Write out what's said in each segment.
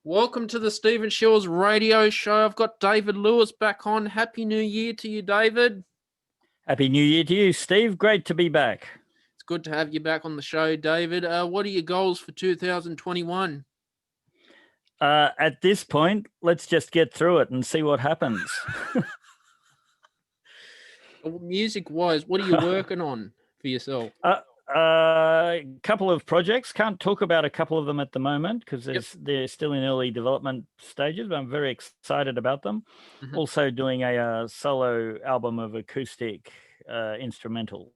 Welcome to the Stephen Shiels radio show. I've got David Lewis back on. Happy New Year to you, David. Happy New Year to you, Steve. Great to be back. It's good to have you back on the show, David. What are your goals for 2021? At this point, let's just get through it and see what happens. Music-wise, what are you working on for yourself? A couple of projects. Can't talk about a couple of them at the moment because they're still in early development stages, but I'm very excited about them. Mm-hmm. Also doing a solo album of acoustic instrumentals.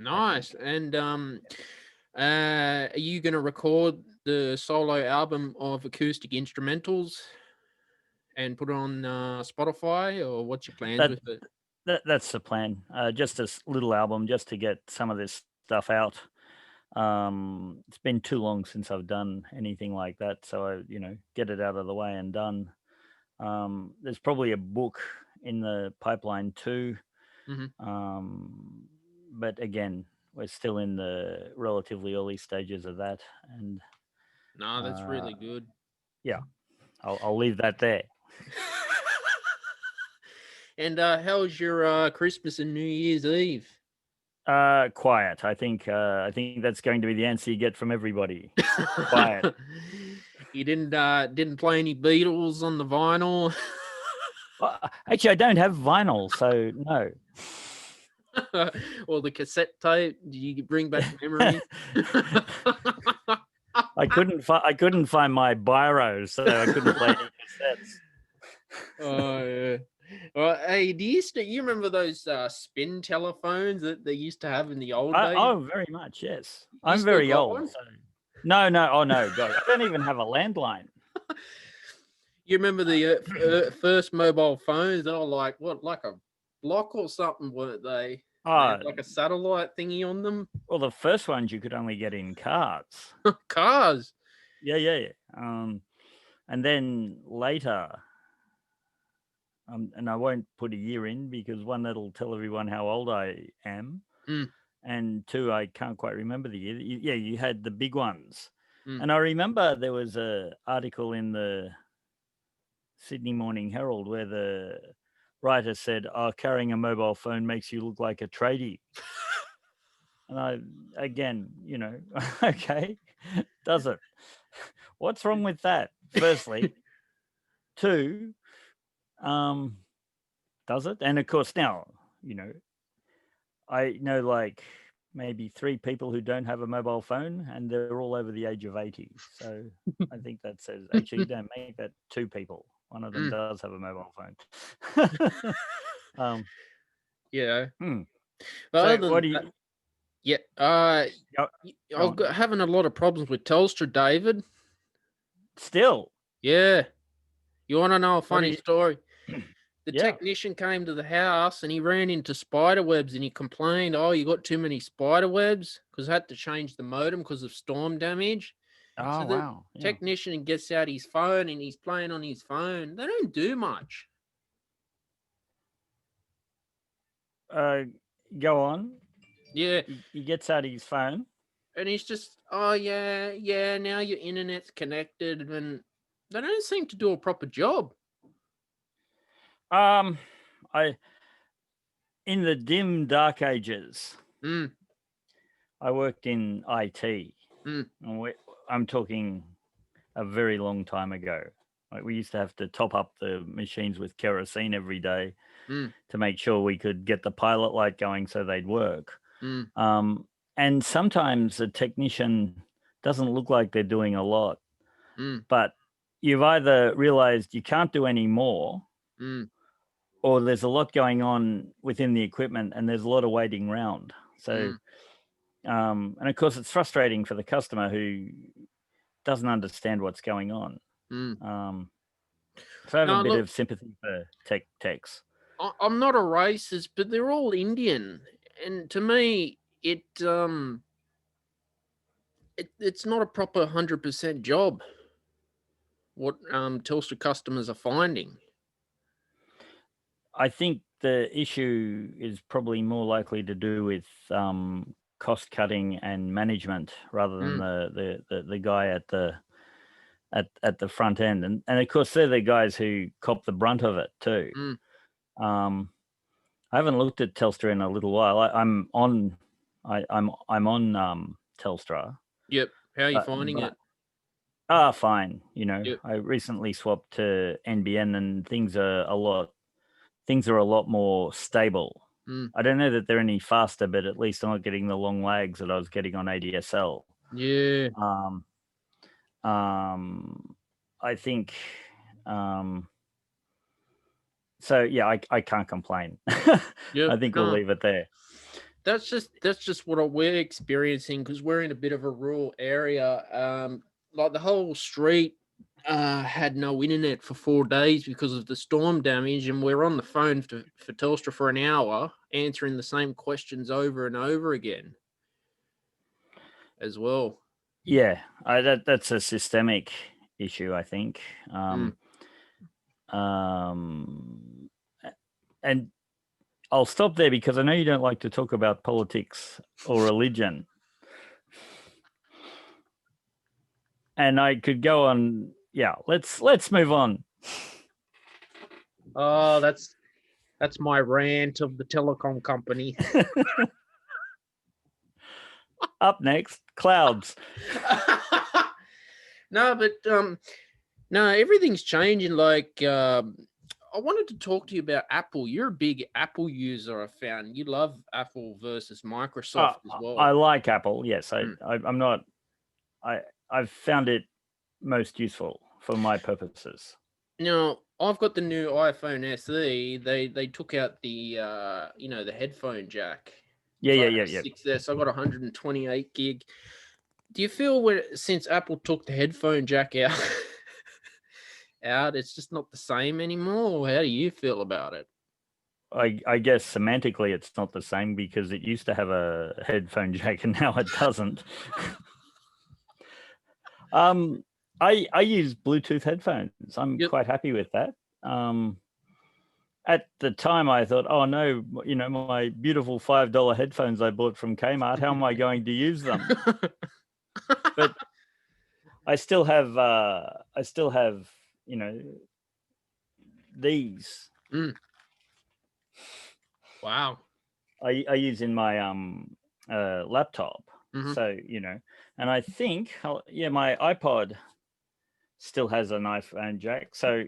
Nice. And are you going to record the solo album of acoustic instrumentals and put it on Spotify, or what's your plans with it? That's the plan. Just a little album just to get some of this stuff out. It's been too long since I've done anything like that, so I get it out of the way and done. There's probably a book in the pipeline too. Mm-hmm. But again, we're still in the relatively early stages of that, and no, that's really good. Yeah, I'll leave that there. And how's your Christmas and New Year's Eve? Quiet. I think that's going to be the answer you get from everybody. Quiet. You didn't play any Beatles on the vinyl? Actually, I don't have vinyl, so no. Or the cassette tape? Did you bring back memories? I couldn't find my biro, so I couldn't play any cassettes. Oh yeah. Well, hey, do you remember those spin telephones that they used to have in the old days? Oh, very much, yes. I'm very old. So... No. Oh, no, God. I don't even have a landline. You remember the first mobile phones? They were like a block or something, weren't they? Like a satellite thingy on them? Well, the first ones you could only get in cars. Cars? Yeah. And then later... and I won't put a year in because one, that'll tell everyone how old I am. And two, I can't quite remember the year. You had the big ones. And I remember there was an article in the Sydney Morning Herald where the writer said, carrying a mobile phone makes you look like a tradie. And okay, does it? What's wrong with that? Firstly. Two, does it? And of course now, I know like maybe 3 people who don't have a mobile phone and they're all over the age of 80. So I think that says, actually you don't make that 2 people. One of them does have a mobile phone. Yeah. Well, so what do you... Yeah. I'm having a lot of problems with Telstra, David. Still? Yeah. You want to know a funny story? The technician came to the house and he ran into spider webs and he complained, you got too many spider webs, because I had to change the modem because of storm damage. Oh, so the wow. technician gets out his phone and he's playing on his phone. They don't do much. Go on. Yeah. He gets out his phone. And he's just, now your internet's connected, and they don't seem to do a proper job. In the dim dark ages, I worked in IT. And I'm talking a very long time ago. Like we used to have to top up the machines with kerosene every day to make sure we could get the pilot light going so they'd work. And sometimes the technician doesn't look like they're doing a lot, but you've either realized you can't do any more, or there's a lot going on within the equipment and there's a lot of waiting around. So, and of course it's frustrating for the customer who doesn't understand what's going on. So I have a bit of sympathy for techs. I'm not a racist, but they're all Indian. And to me, it's not a proper 100% job. What Telstra customers are finding. I think the issue is probably more likely to do with cost cutting and management rather than the guy at the at the front end, and of course they're the guys who cop the brunt of it too. I haven't looked at Telstra in a little while. I'm on Telstra. Yep. How are you finding it? Fine. Yep. I recently swapped to NBN, and things are a lot more stable. I don't know that they're any faster, but at least I'm not getting the long lags that I was getting on ADSL. Yeah. I think so. Yeah, I can't complain. Yep. I think we'll leave it there. That's just what we're experiencing, because we're in a bit of a rural area. Like the whole street had no internet for 4 days because of the storm damage, and we're on the phone for Telstra for an hour answering the same questions over and over again as well. Yeah, that's a systemic issue, I think. And I'll stop there because I know you don't like to talk about politics or religion. And I could go on. Yeah, let's move on. Oh, that's my rant of the telecom company. Up next, clouds. No, but no, everything's changing. Like, I wanted to talk to you about Apple. You're a big Apple user, I found. You love Apple versus Microsoft as well. I like Apple. Yes, I'm not. I've found it most useful for my purposes. Now, I've got the new iPhone SE. They took out the the headphone jack. Yeah. So I got 128 gig. Do you feel since Apple took the headphone jack out, it's just not the same anymore? Or how do you feel about it? I guess semantically it's not the same because it used to have a headphone jack and now it doesn't. I use Bluetooth headphones. I'm quite happy with that. At the time I thought, oh no, my beautiful $5 headphones I bought from Kmart, how am I going to use them? But I still have these. Wow. I use in my laptop. So, and I think, my iPod still has an iPhone jack. So,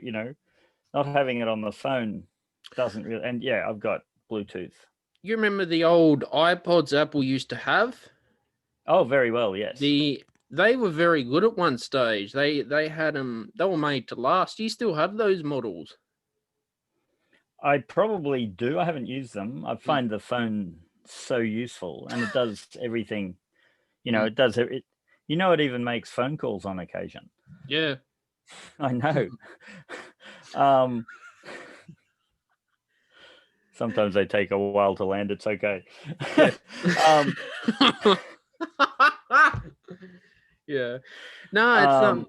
not having it on the phone doesn't really, and I've got Bluetooth. You remember the old iPods Apple used to have? Oh, very well, yes. They were very good at one stage. They had them, they were made to last. Do you still have those models? I probably do. I haven't used them. I find the phone so useful, and it does everything. It does it. It even makes phone calls on occasion. Yeah, I know. Sometimes they take a while to land. It's okay. Yeah. No,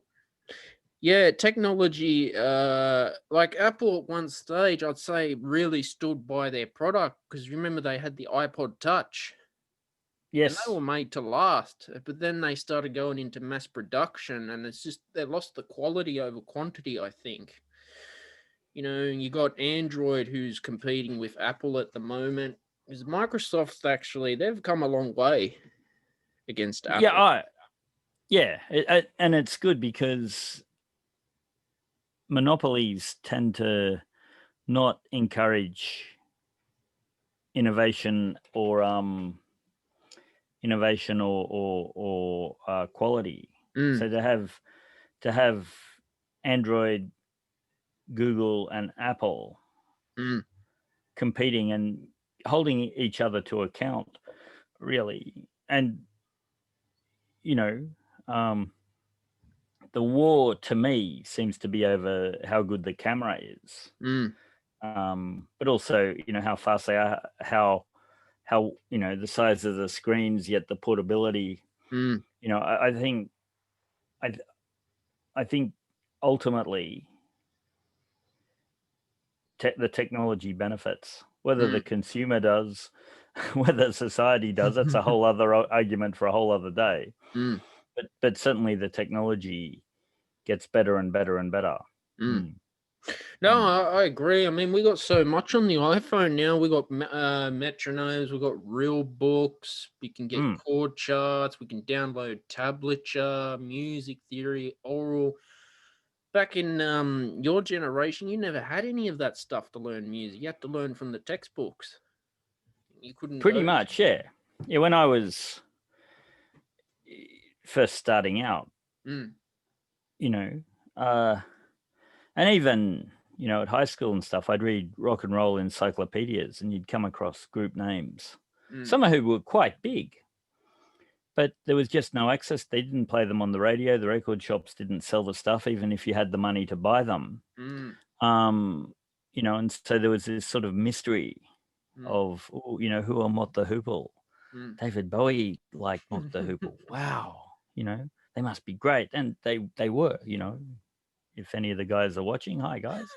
it's technology, like Apple at one stage, I'd say really stood by their product, because remember they had the iPod Touch. Yes. And they were made to last, but then they started going into mass production, and it's just they lost the quality over quantity, I think. You got Android who's competing with Apple at the moment. Because Microsoft's actually, they've come a long way against Apple. And it's good because monopolies tend to not encourage innovation or quality. So to have Android, Google, and Apple competing and holding each other to account, really, and the war to me seems to be over how good the camera is, but also how fast they are, how the size of the screens, yet the portability. I think ultimately the technology benefits, whether the consumer does, whether society does. That's a whole other argument for a whole other day. But certainly the technology gets better and better and better. No, I agree. I mean, we got so much on the iPhone now. We got metronomes, we got real books. We can get chord charts. We can download tablature, music theory, oral. Back in your generation, you never had any of that stuff to learn music. You had to learn from the textbooks. You couldn't. Pretty much, yeah. Yeah, when I was first starting out, you know, and even, you know, at high school and stuff, I'd read rock and roll encyclopedias and you'd come across group names, some of who were quite big, but there was just no access. They didn't play them on the radio. The record shops didn't sell the stuff, even if you had the money to buy them. You know, and so there was this sort of mystery of, you know, who are Mott the Hoople? David Bowie liked Mott the Hoople. Wow. You know, they must be great. And they were, you know, if any of the guys are watching, hi guys.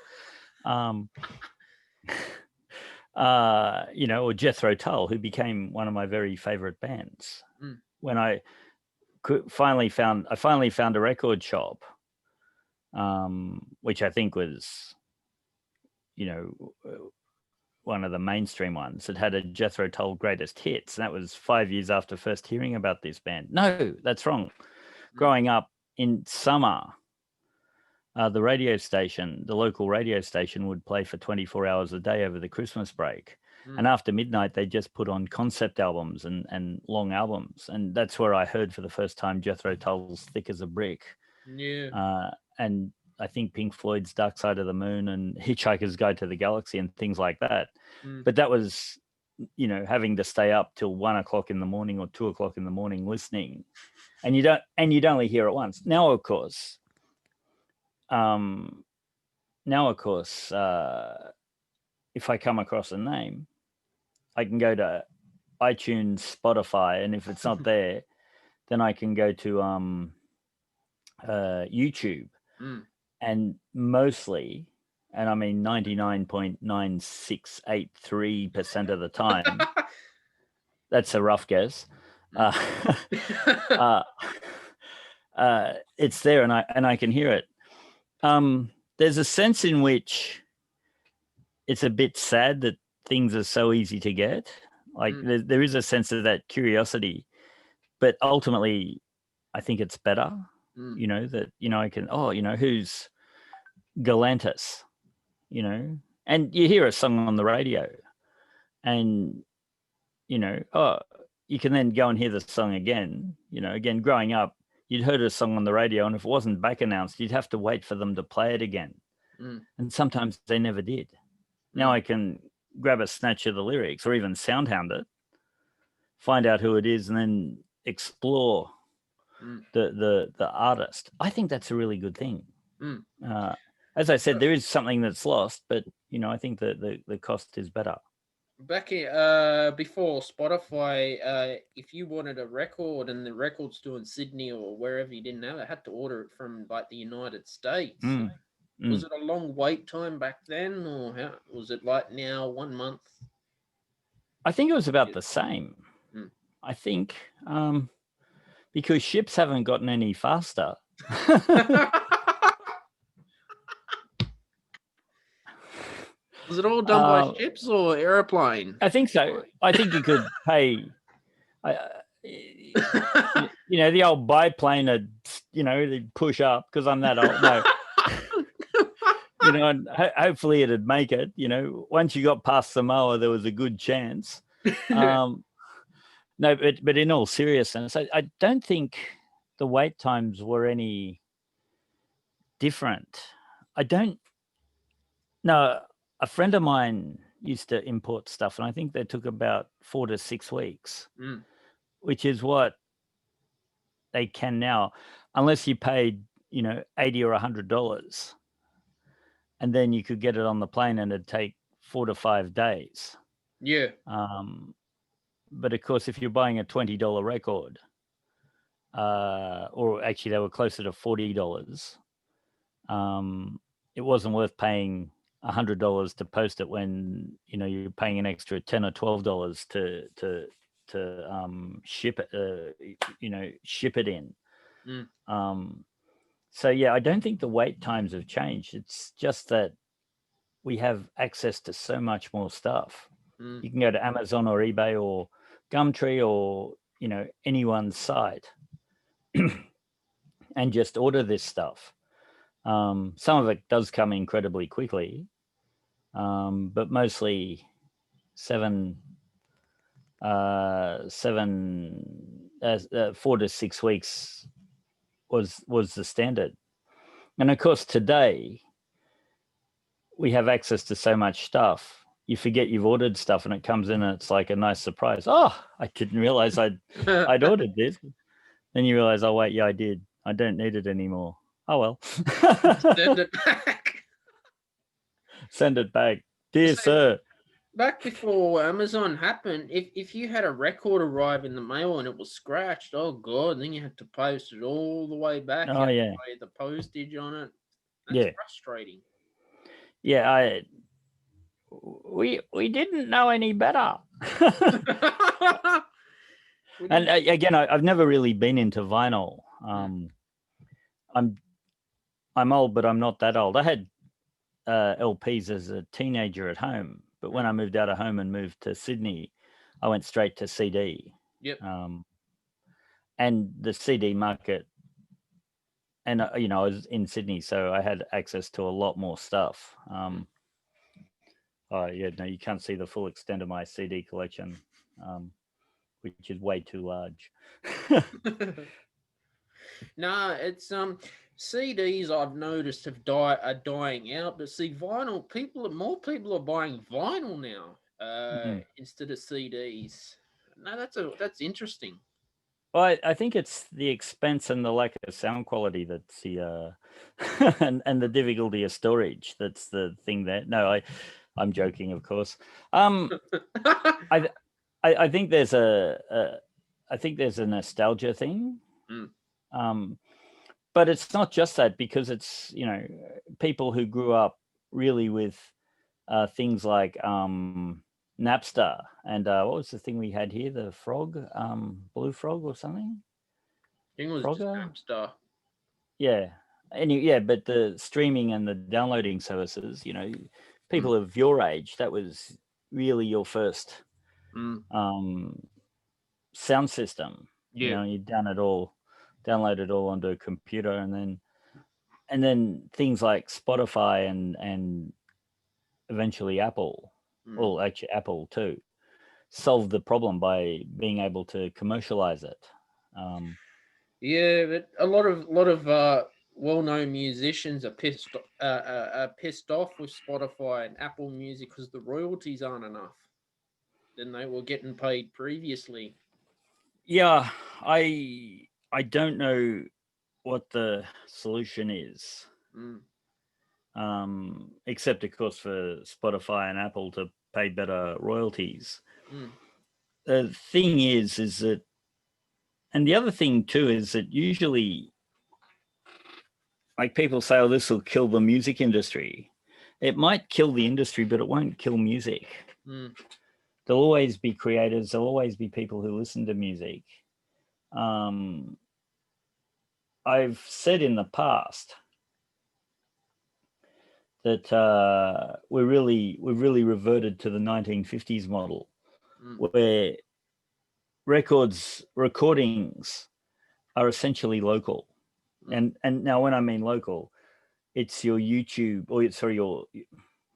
You know, or Jethro Tull, who became one of my very favorite bands. When I finally found a record shop, which I think was, you know, one of the mainstream ones that had a Jethro Tull greatest hits. And that was 5 years after first hearing about this band. No, that's wrong. Growing up in summer, the radio station, the local radio station, would play for 24 hours a day over the Christmas break. And after midnight, they just put on concept albums and long albums. And that's where I heard for the first time Jethro Tull's Thick as a Brick. Yeah. And I think Pink Floyd's Dark Side of the Moon and Hitchhiker's Guide to the Galaxy and things like that. But that was, you know, having to stay up till 1 o'clock in the morning or 2 o'clock in the morning listening. And you'd only hear it once. Now, of course, if I come across a name, I can go to iTunes, Spotify, and if it's not there, then I can go to YouTube. And mostly, and I mean 99.9683% of the time, that's a rough guess. It's there, and I can hear it. There's a sense in which it's a bit sad that things are so easy to get. Like there is a sense of that curiosity, but ultimately, I think it's better. You know, that, you know, I can, you know, who's Galantis, you know, and you hear a song on the radio and, you know, you can then go and hear the song again. You know, again, growing up, you'd heard a song on the radio, and if it wasn't back announced, you'd have to wait for them to play it again. And sometimes they never did. Now I can grab a snatch of the lyrics or even soundhound it, find out who it is, and then explore the artist. I think that's a really good thing. As I said, there is something that's lost, but, you know, I think that the cost is better. Back in, before Spotify, if you wanted a record and the record store in Sydney or wherever you didn't have it, had to order it from like the United States. Was it a long wait time back then, or how was it like now, 1 month? I think it was about the same. I think because ships haven't gotten any faster. Was it all done by ships or airplane? I think so. I think you could pay, you know, the old biplane would, you know, they'd push up because I'm that old. No. You know, and hopefully it'd make it. You know, once you got past Samoa, there was a good chance. No, but in all seriousness, I don't think the wait times were any different. I don't know. A friend of mine used to import stuff, and I think they took about 4 to 6 weeks, which is what they can now, unless you paid, you know, $80 or $100. And then you could get it on the plane and it'd take 4 to 5 days. Yeah. But of course, if you're buying a $20 record, or actually they were closer to $40, it wasn't worth paying $100 to post it when, you know, you're paying an extra $10 or $12 to ship it, you know, ship it in. So yeah, I don't think the wait times have changed. It's just that we have access to so much more stuff. You can go to Amazon or eBay or Gumtree or, you know, anyone's site and just order this stuff. Some of it does come incredibly quickly, but mostly 4 to 6 weeks was the standard. And of course, today we have access to so much stuff. You forget you've ordered stuff and it comes in and it's like a nice surprise. Oh, I didn't realize I'd ordered this. Then you realize, oh wait, yeah, I did. I don't need it anymore. Oh well. Send it back. Send it back. Dear sir. Back before Amazon happened, if you had a record arrive in the mail and it was scratched, oh god, and then you had to post it all the way back. Oh yeah. Pay the postage on it. That's frustrating. Yeah, we didn't know any better. And again, I've never really been into vinyl. I'm old, but I'm not that old. I had LPs as a teenager at home, but when I moved out of home and moved to Sydney, I went straight to CD. Yep. And the CD market, and you know, I was in Sydney, so I had access to a lot more stuff. Oh yeah, no, you can't see the full extent of my CD collection, which is way too large. No, it's CDs I've noticed are dying out, but see vinyl, more people are buying vinyl now instead of CDs. No, that's interesting. Well, I think it's the expense and the lack of sound quality that's the and the difficulty of storage that's the thing there. No, I'm joking, of course. I think there's a nostalgia thing. But it's not just that, because it's, you know, people who grew up really with things like Napster and what was the thing we had here? The Frog, Blue Frog or something? I think it was just Napster. Yeah. But the streaming and the downloading services, you know, people of your age, that was really your first sound system. Yeah. You know, you download it all onto a computer, and then things like Spotify and eventually Apple, well, actually Apple too, solved the problem by being able to commercialize it. Yeah, but a lot of well-known musicians are pissed off with Spotify and Apple Music because the royalties aren't enough than they were getting paid previously. Yeah, I don't know what the solution is, except of course for Spotify and Apple to pay better royalties. The thing is that, and the other thing too is that usually, like, people say, oh, this will kill the music industry. It might kill the industry, but it won't kill music. There'll always be creators. There'll always be people who listen to music. I've said in the past that we've really reverted to the 1950s model, where recordings are essentially local. And now when I mean local, it's your YouTube, or sorry,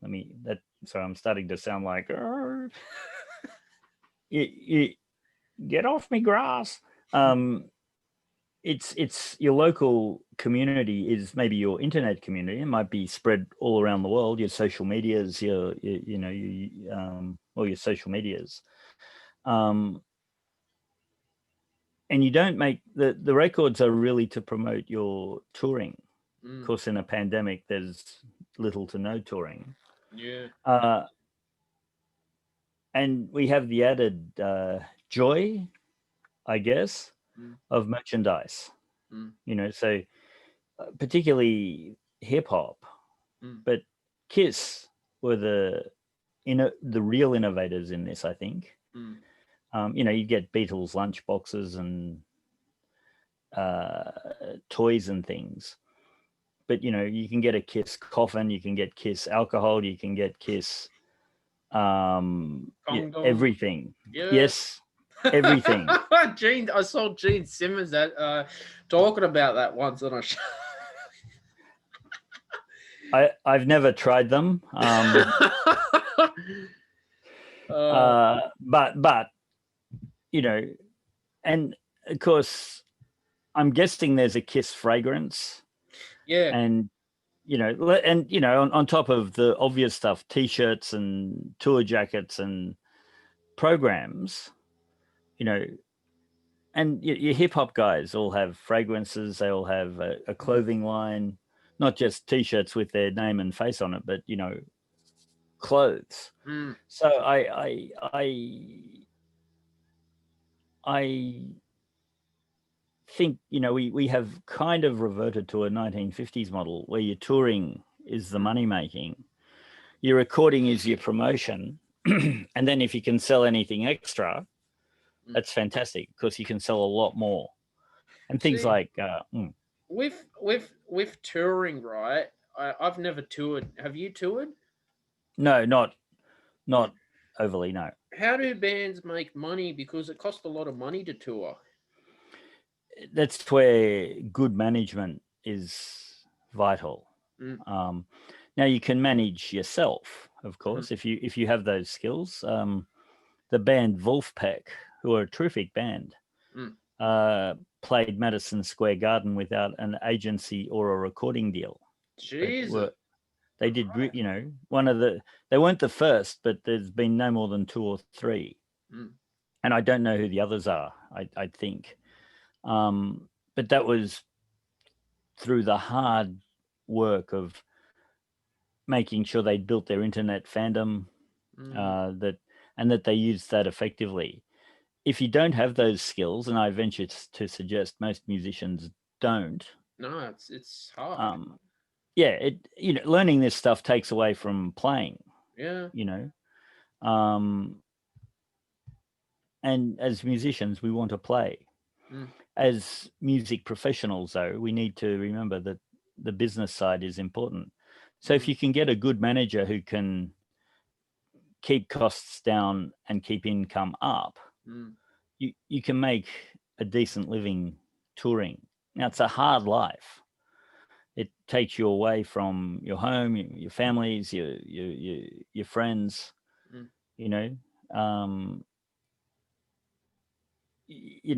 I'm starting to sound like you get off me grass. It's your local community is maybe your internet community. It might be spread all around the world. Your social medias, all your social medias, and you don't make the records are really to promote your touring. Of course, in a pandemic, there's little to no touring. Yeah. And we have the added joy, I guess, of merchandise. You know, so particularly hip hop, but Kiss were the real innovators in this, I think. You know, you get Beatles lunch boxes and toys and things, but you can get a Kiss coffin, you can get Kiss alcohol, you can get Kiss everything. Yeah. Yes, everything. Gene, I saw Gene Simmons talking about that once on a show. I've never tried them. But and of course, I'm guessing there's a Kiss fragrance. Yeah. And on top of the obvious stuff, T-shirts and tour jackets and programs, and your hip hop guys all have fragrances. They all have a clothing line, not just T-shirts with their name and face on it, but clothes. So I think we have kind of reverted to a 1950s model where your touring is the money making, your recording is your promotion, and then if you can sell anything extra, that's fantastic because you can sell a lot more. And things like with touring, right? I've never toured. Have you toured? No, not overly. No. How do bands make money? Because it costs a lot of money to tour. That's where good management is vital. Now you can manage yourself, of course, if you have those skills. The band Wolfpack, who are a terrific band, played Madison Square Garden without an agency or a recording deal. Jesus. They did, they weren't the first, but there's been no more than 2 or 3. And I don't know who the others are, I think. But that was through the hard work of making sure they built their internet fandom, that they used that effectively. If you don't have those skills, and I venture to suggest most musicians don't. No, it's hard. Learning this stuff takes away from playing. Yeah. And as musicians, we want to play. As music professionals, though, we need to remember that the business side is important. So if you can get a good manager who can keep costs down and keep income up, you can make a decent living touring. Now, it's a hard life. It takes you away from your home, your families, your friends.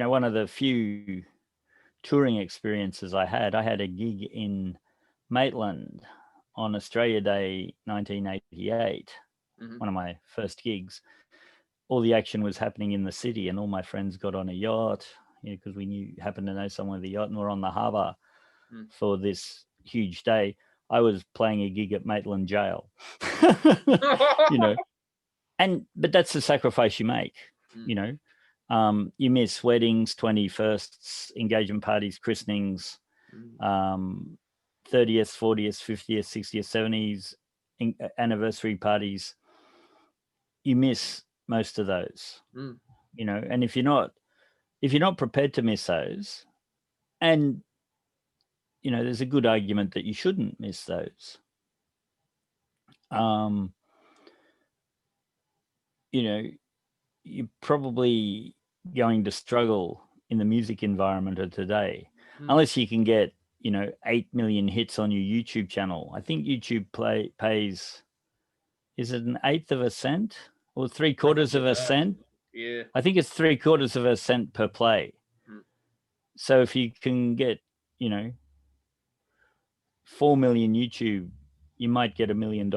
One of the few touring experiences I had a gig in Maitland on Australia Day 1988, one of my first gigs. All the action was happening in the city, and all my friends got on a yacht because we happened to know someone with a yacht, and we're on the harbour for this huge day. I was playing a gig at Maitland Jail, but that's the sacrifice you make. You miss weddings, 21sts, engagement parties, christenings, 30th, 40th, 50th, 60th, 70s, anniversary parties. You miss most of those, and if you're not prepared to miss those, and there's a good argument that you shouldn't miss those. You're probably going to struggle in the music environment of today, unless you can get 8 million hits on your YouTube channel. I think YouTube pays, is it 1/8 of a cent or 3/4 of a cent? Yeah, I think it's 3/4 of a cent per play. So if you can get 4 million YouTube, you might get $1 million,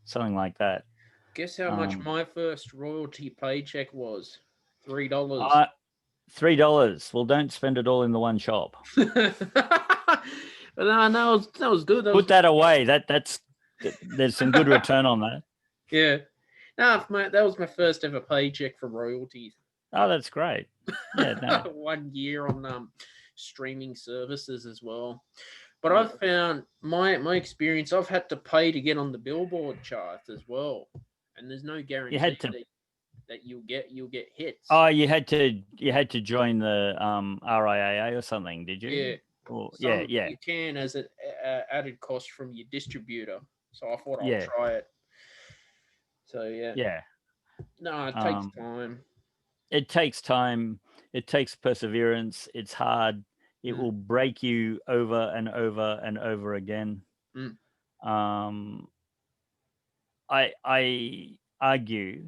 something like that. Guess how much my first royalty paycheck was? $3. $3. Well, don't spend it all in the one shop. No, that was good. Put that away. There's some good return on that. Yeah. No, that was my first ever paycheck from royalties. Oh, that's great. Yeah, no. 1 year on streaming services as well. But I've found my experience, I've had to pay to get on the Billboard charts as well. And there's no guarantee that you'll get hits. Oh, you had to join the RIAA or something, did you? Yeah. You can as an added cost from your distributor. So I thought I'll try it. So yeah. No, it takes time. It takes time. It takes perseverance. It's hard. It will break you over and over and over again. I argue,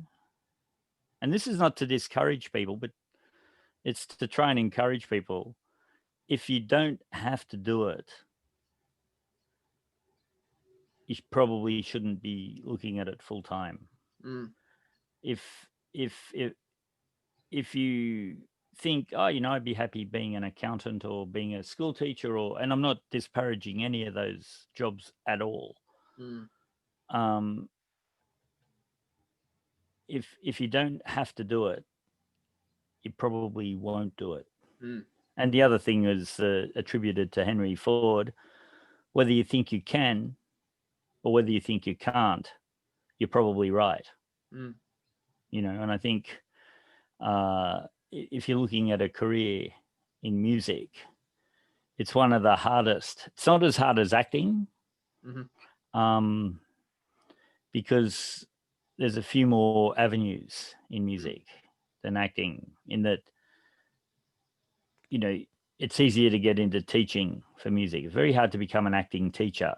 and this is not to discourage people, but it's to try and encourage people. If you don't have to do it, you probably shouldn't be looking at it full time. If you think, oh, I'd be happy being an accountant or being a school teacher, and I'm not disparaging any of those jobs at all. If you don't have to do it, you probably won't do it. And the other thing is attributed to Henry Ford: whether you think you can or whether you think you can't, you're probably right. And I think if you're looking at a career in music, it's one of the hardest. It's not as hard as acting, because there's a few more avenues in music than acting, in that, it's easier to get into teaching for music. It's very hard to become an acting teacher.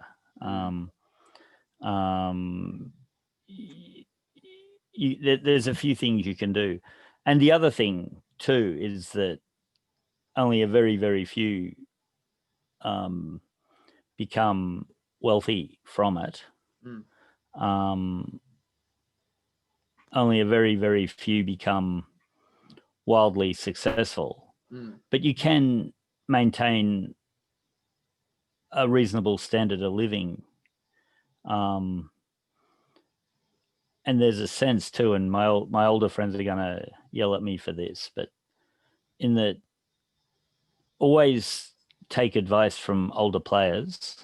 There's a few things you can do. And the other thing too is that only a very, very few become wealthy from it. Only a very, very few become wildly successful. But you can maintain a reasonable standard of living. And there's a sense too, and my older friends are going to yell at me for this, but in that, always take advice from older players,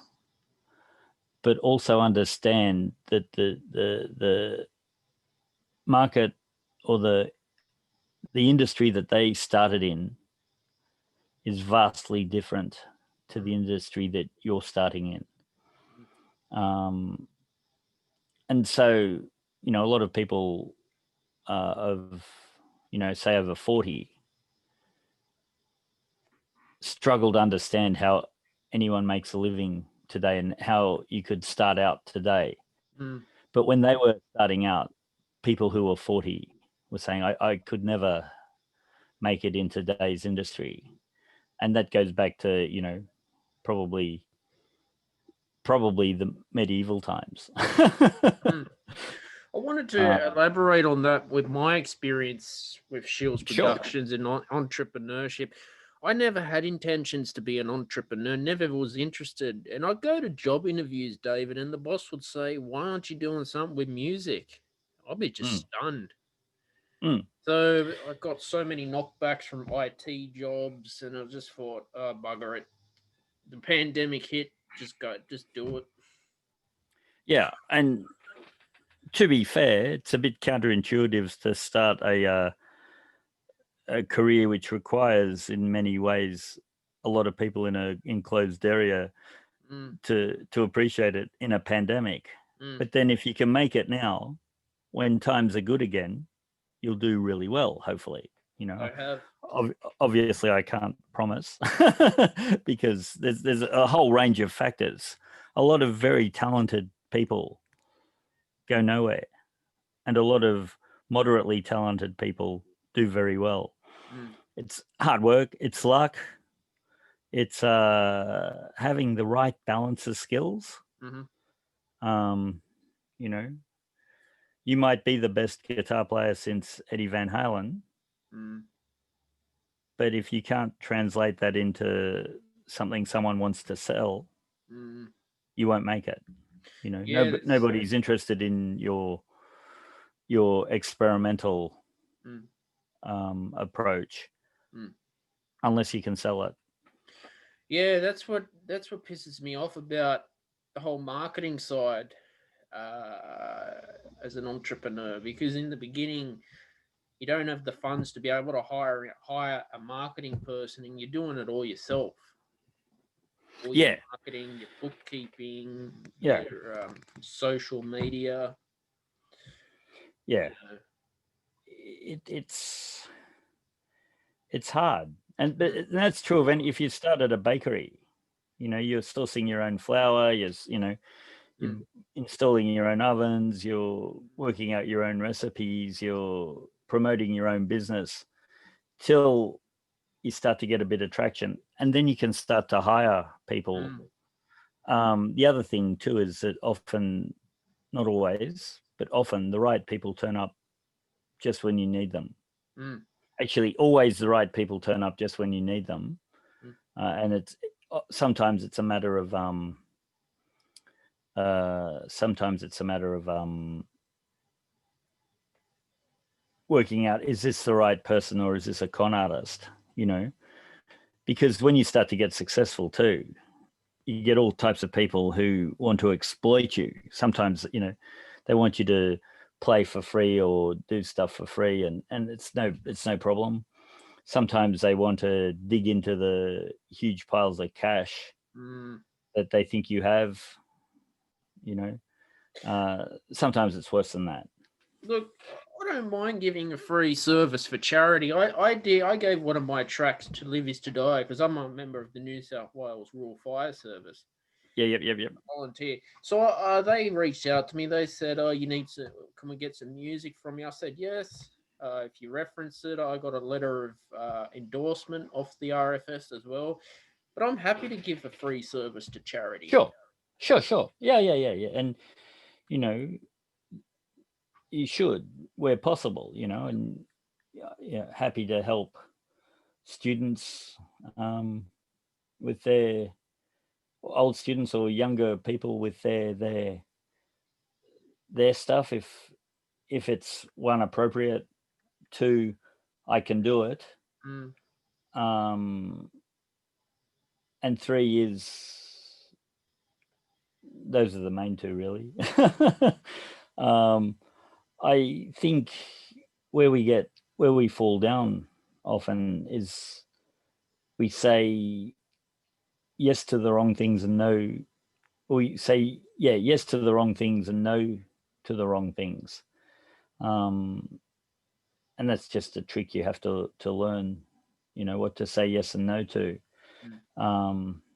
but also understand that the market or the industry that they started in is vastly different to the industry that you're starting in. And so, a lot of people say over 40 struggle to understand how anyone makes a living today and how you could start out today. But when they were starting out, people who were 40 were saying, I could never make it in today's industry. And that goes back to, probably the medieval times. I wanted to elaborate on that with my experience with Shiels Productions and entrepreneurship. I never had intentions to be an entrepreneur, never was interested. And I'd go to job interviews, David, and the boss would say, why aren't you doing something with music? I'd be just stunned. So I got so many knockbacks from IT jobs, and I just thought, oh, bugger it. The pandemic hit, just do it. Yeah, and to be fair, it's a bit counterintuitive to start a career which requires, in many ways, a lot of people in an enclosed area to appreciate it in a pandemic. But then if you can make it now, when times are good again, you'll do really well, hopefully. I have. Obviously, I can't promise because there's a whole range of factors. A lot of very talented people go nowhere, and a lot of moderately talented people do very well. It's hard work, it's luck, it's having the right balance of skills. You might be the best guitar player since Eddie Van Halen, but if you can't translate that into something someone wants to sell, you won't make it. Nobody's interested in your experimental approach unless you can sell it. Yeah, that's what pisses me off about the whole marketing side as an entrepreneur, because in the beginning you don't have the funds to be able to hire a marketing person, and you're doing it all yourself. all Yeah. your marketing, your bookkeeping, Yeah. your social media. Yeah. You know. It's hard, but that's true of any. If you started a bakery, you're sourcing your own flour. You're installing your own ovens. You're working out your own recipes. You're promoting your own business till you start to get a bit of traction, and then you can start to hire people. The other thing too is that often, not always, but often the right people turn up just when you need them. Actually, always the right people turn up just when you need them, and sometimes it's a matter of working out, is this the right person or is this a con artist? Because when you start to get successful too, you get all types of people who want to exploit you. Sometimes they want you to play for free or do stuff for free, and it's no problem. Sometimes they want to dig into the huge piles of cash that they think you have. Sometimes it's worse than that. Look, I don't mind giving a free service for charity. I gave one of my tracks to Live Is to Die because I'm a member of the New South Wales Rural Fire Service. Yeah, yep. Volunteer. So they reached out to me. They said, "Oh, can we get some music from you?" I said, "Yes. If you reference it, I got a letter of endorsement off the RFS as well. But I'm happy to give a free service to charity." Sure. Yeah. And you should, where possible. And happy to help students with their old students or younger people with their stuff if it's one appropriate, two I can do it, and three is, those are the main two really. I think where we fall down often is we say yes to the wrong things and no, we say yes to the wrong things and no to the wrong things, and that's just a trick you have to learn, what to say yes and no to.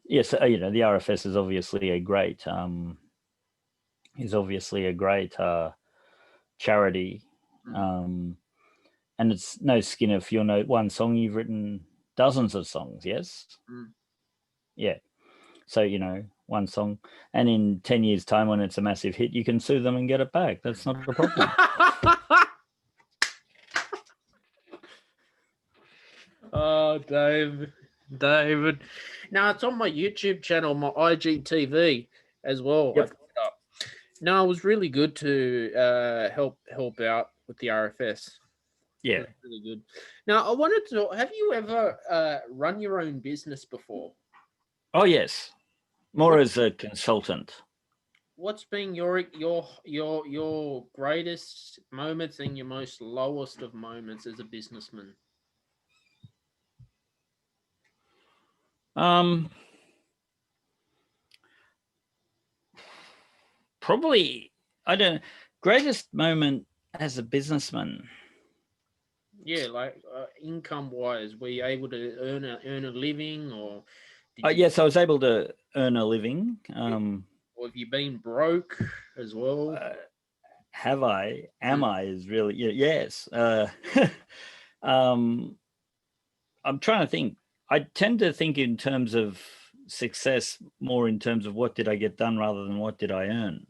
Yes, the RFS is obviously a great charity, and it's no skin if you'll know one song. You've written dozens of songs, yes? Yeah. So, one song, and in 10 years' time when it's a massive hit, you can sue them and get it back. That's not a problem. Oh, David. Now it's on my YouTube channel, my IGTV as well. Yep. No, it was really good to help out with the RFS. Yeah. It was really good. Now, I wanted to, have you ever run your own business before? Oh, yes. More as a consultant. What's been your greatest moments and your most lowest of moments as a businessman? Probably, I don't. Greatest moment as a businessman. Yeah, like income-wise, were you able to earn a living, or? Yes, I was able to earn a living. Or have you been broke as well? Have I? Am I? Is really yes. I'm trying to think. I tend to think in terms of success more in terms of what did I get done rather than what did I earn.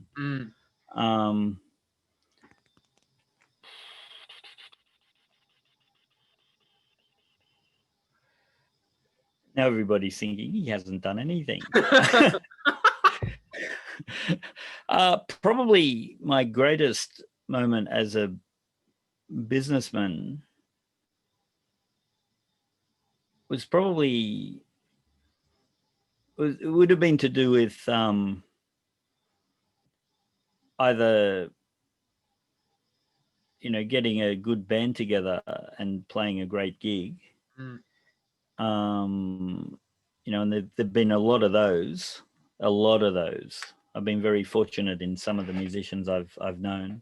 Now everybody's thinking he hasn't done anything. Probably my greatest moment as a businessman was probably, it would have been to do with either getting a good band together and playing a great gig, and there've been a lot of those. I've been very fortunate in some of the musicians I've known.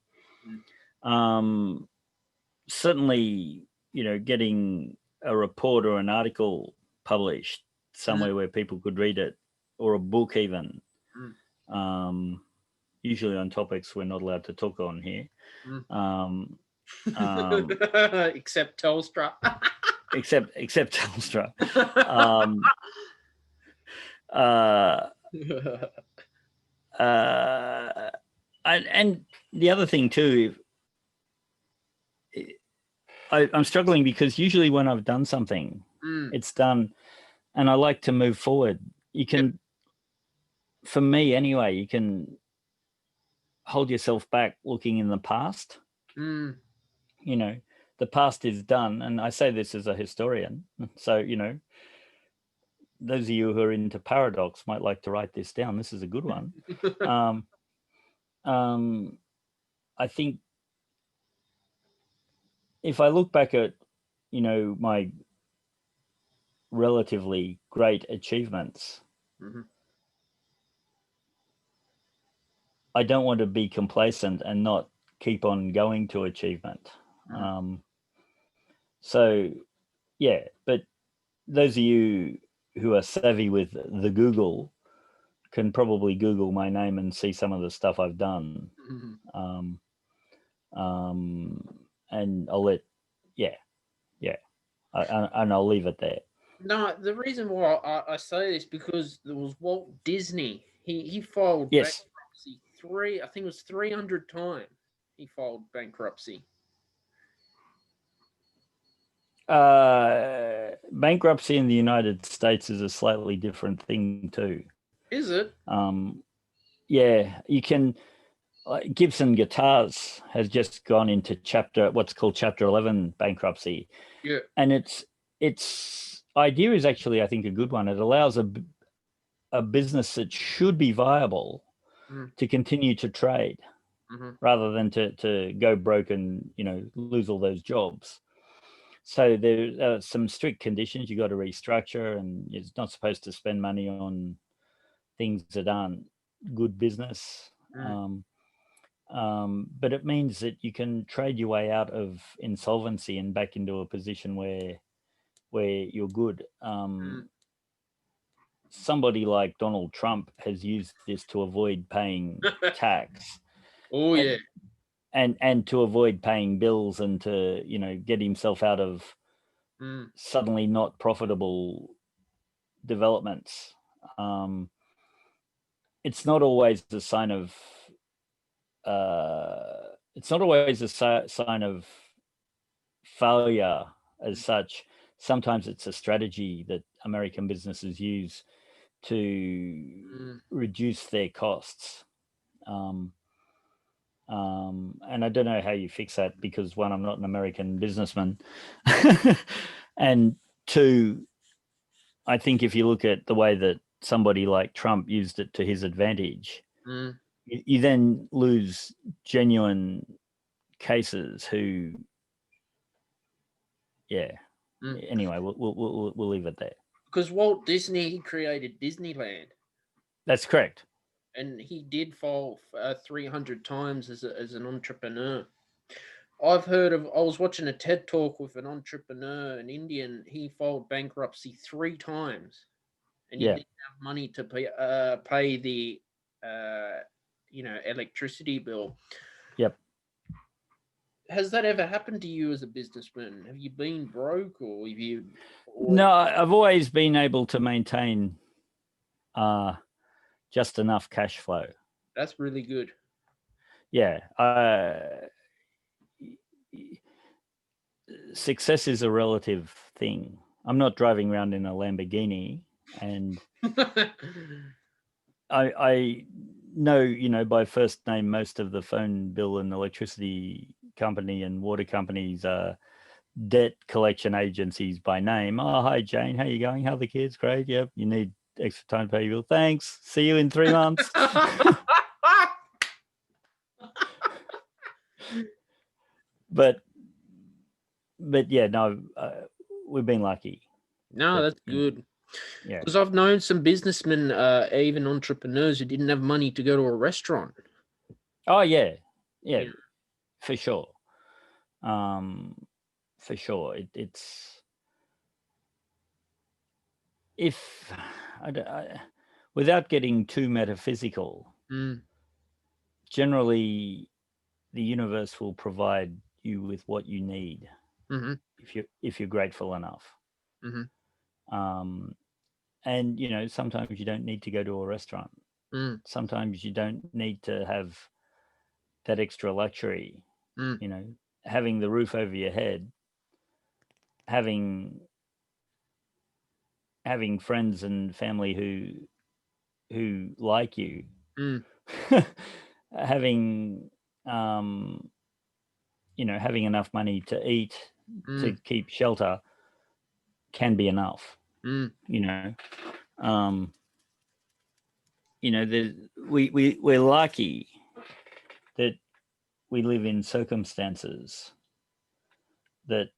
Certainly, getting a report or an article published somewhere where people could read it, or a book even. Usually on topics we're not allowed to talk on here. Except Telstra. except Telstra. And the other thing too, I'm struggling because usually when I've done something, it's done, and I like to move forward. You can, for me anyway, you can hold yourself back looking in the past. The past is done, and I say this as a historian. So, those of you who are into paradox might like to write this down. This is a good one. I think if I look back at, my relatively great achievements, I don't want to be complacent and not keep on going to achievement. So, yeah, but those of you who are savvy with the Google can probably Google my name and see some of the stuff I've done. And I'll let, and I'll leave it there. No, the reason why I say this because there was Walt Disney. He filed bankruptcy I think it was 300 times. He filed bankruptcy. Bankruptcy in the United States is a slightly different thing too. Is it? Yeah, you can. Gibson Guitars has just gone into what's called Chapter 11 bankruptcy. Yeah, and its idea is actually, I think, a good one. It allows a business that should be viable to continue to trade, rather than to go broke and lose all those jobs. So there are some strict conditions. You got to restructure, and you're not supposed to spend money on things that aren't good business. But it means that you can trade your way out of insolvency and back into a position where you're good. Somebody like Donald Trump has used this to avoid paying tax. Oh, yeah. And to avoid paying bills, and to, get himself out of suddenly not profitable developments. It's not always a sign of sign of failure as such. Sometimes it's a strategy that American businesses use to reduce their costs. And I don't know how you fix that, because one, I'm not an American businessman. And two, I think if you look at the way that somebody like Trump used it to his advantage, you then lose genuine cases who, anyway, we'll leave it there. Because Walt Disney, he created Disneyland. That's correct. And he did fall 300 times as an entrepreneur. I was watching a TED talk with an entrepreneur, an Indian. He filed bankruptcy 3 times, and he didn't have money to pay the electricity bill. Yep. Has that ever happened to you as a businessman? Have you been broke, or have you? No, I've always been able to maintain just enough cash flow. That's really good. Yeah. Success is a relative thing. I'm not driving around in a Lamborghini, and I know, by first name most of the phone bill and electricity company and water companies are debt collection agencies by name. Oh, hi Jane, how you going? How are the kids? Great. Yep. You need extra time to pay your bill. Thanks. See you in 3 months. But yeah, no, we've been lucky. No, that's good. Yeah. Because I've known some businessmen, even entrepreneurs, who didn't have money to go to a restaurant. Oh yeah, yeah, for sure. For sure, it's if without getting too metaphysical, generally the universe will provide you with what you need if you're grateful enough. And you know, sometimes you don't need to go to a restaurant. Sometimes you don't need to have that extra luxury. You know, having the roof over your head, having friends and family who like you, having you know, having enough money to eat, to keep shelter can be enough. You know, you know, we're lucky that we live in circumstances that,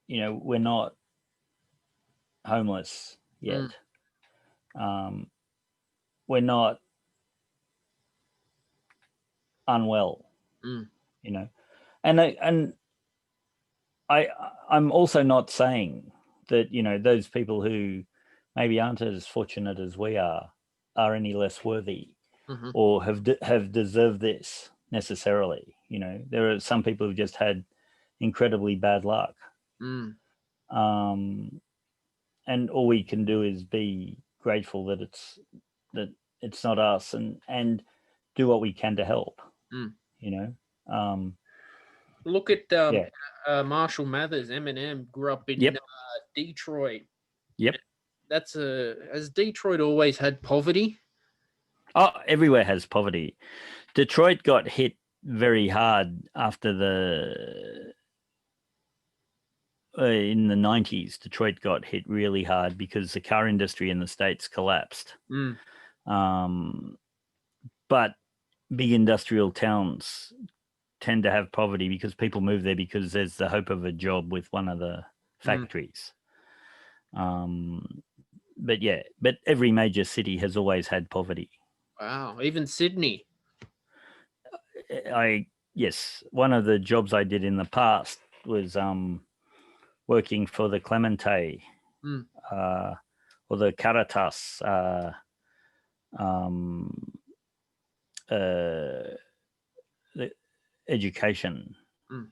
you know, we're not homeless yet. We're not unwell, you know, and I'm also not saying that, you know, those people who maybe aren't as fortunate as we are any less worthy or have deserved this necessarily. You know, there are some people who've just had incredibly bad luck. And all we can do is be grateful that it's not us, and do what we can to help. You know, look at Marshall Mathers. Eminem grew up in Detroit. Yep. Has Detroit always had poverty? Oh, everywhere has poverty. Detroit got hit very hard after in the 90s. Detroit got hit really hard because the car industry in the States collapsed. But big industrial towns tend to have poverty because people move there because there's the hope of a job with one of the factories. But yeah, but every major city has always had poverty. Wow, even Sydney. Yes, one of the jobs I did in the past was working for the Clemente or the Caritas the education,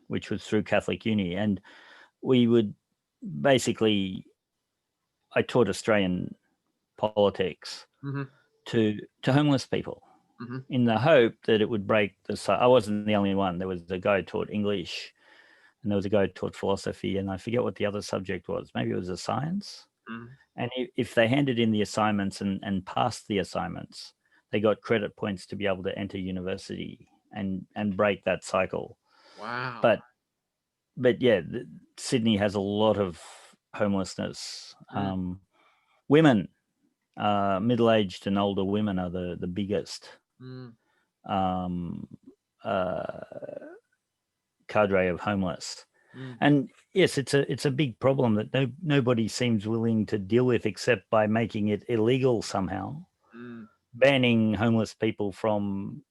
which was through Catholic Uni, and we would basically, I taught Australian politics to homeless people in the hope that it would break the. I wasn't the only one. There was a guy who taught English, and there was a guy who taught philosophy, and I forget what the other subject was. Maybe it was a science. And if they handed in the assignments and passed the assignments, they got credit points to be able to enter university and break that cycle. Wow. But yeah, Sydney has a lot of homelessness. Women, middle-aged and older women are the biggest cadre of homeless. And yes, it's a big problem that nobody seems willing to deal with except by making it illegal somehow, banning homeless people from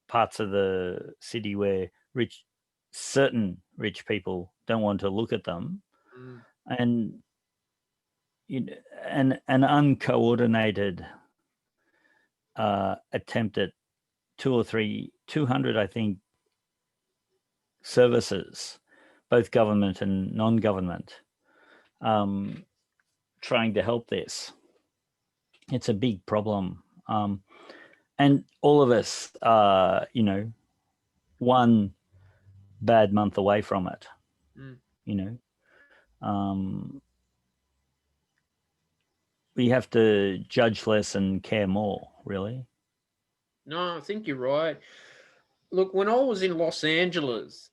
parts of the city where certain rich people don't want to look at them, and an uncoordinated attempt at 200, I think, services, both government and non-government, trying to help this. It's a big problem. And all of us are, you know, one bad month away from it, you know. We have to judge less and care more, really. No, I think you're right. Look, when I was in Los Angeles,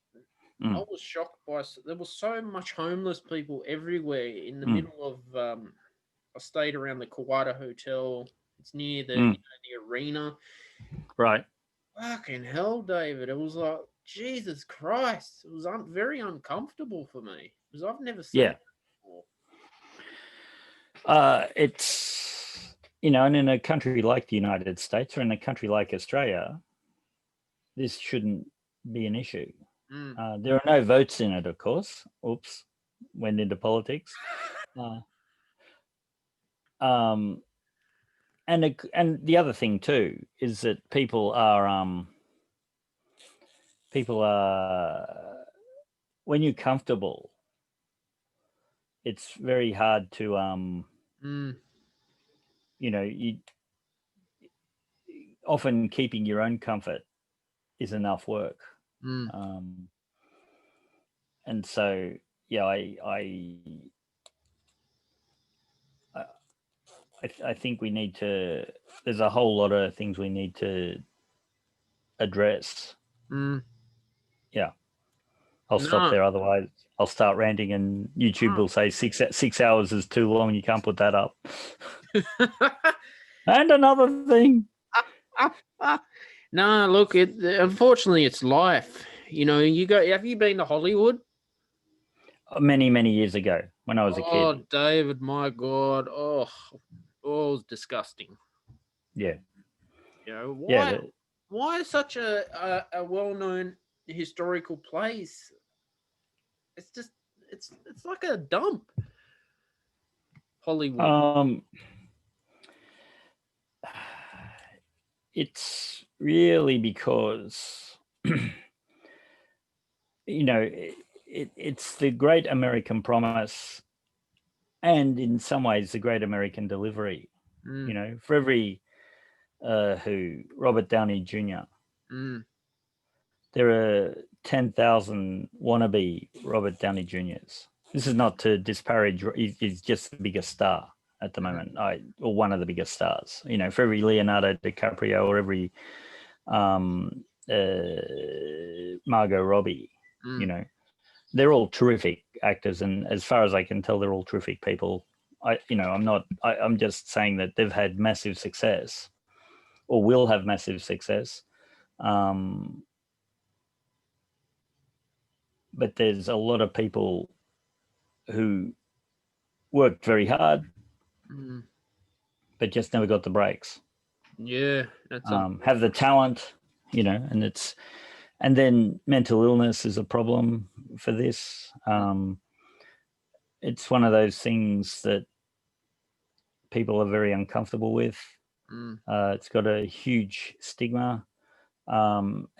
I was shocked by, there was so much homeless people everywhere in the middle of, I stayed around the Kawada Hotel. It's near the arena. Right. Fucking hell, David. It was like, Jesus Christ. It was very uncomfortable for me because I've never seen it before. It's, and in a country like the United States or in a country like Australia, this shouldn't be an issue. There are no votes in it, of course. Oops, went into politics. And the other thing too is that people are when you're comfortable, it's very hard to you often keeping your own comfort is enough work. And so I think we need to, there's a whole lot of things we need to address. Yeah. I'll stop there. Otherwise I'll start ranting and YouTube will say 6 hours is too long. You can't put that up. And another thing. No, look, unfortunately it's life. Have you been to Hollywood? Many, many years ago when I was a kid. Oh, David, my God. Oh, it was disgusting. Yeah. Why such a well-known historical place? It's just, it's like a dump. Hollywood. It's really because, it's the great American promise and in some ways the great American delivery. For every Robert Downey Jr., there are 10,000 wannabe Robert Downey Jr.'s. This is not to disparage, he's just the biggest star at the moment, or one of the biggest stars. For every Leonardo DiCaprio or every Margot Robbie, they're all terrific actors, and as far as I can tell, they're all terrific people. I'm just saying that they've had massive success, or will have massive success. But there's a lot of people who worked very hard, but just never got the breaks. Yeah, have the talent, and then mental illness is a problem for this. It's one of those things that people are very uncomfortable with. It's got a huge stigma.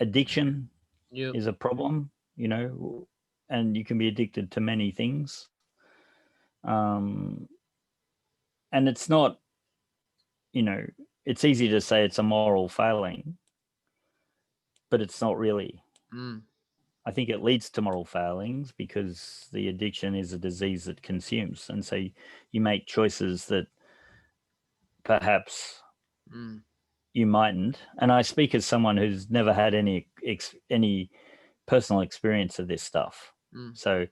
Addiction is a problem, and you can be addicted to many things. And it's not, it's easy to say it's a moral failing, but it's not really. I think it leads to moral failings because the addiction is a disease that consumes. And so you make choices that perhaps you mightn't. And I speak as someone who's never had any personal experience of this stuff. So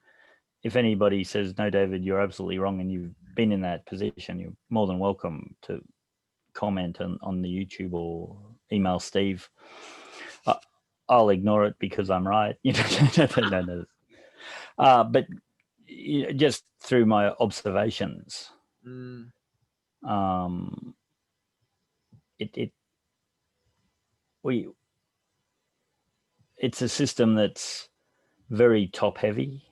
if anybody says, no, David, you're absolutely wrong, and you've been in that position, you're more than welcome to comment on the YouTube or email Steve. I'll ignore it because I'm right. No. But just through my observations, it's a system that's very top heavy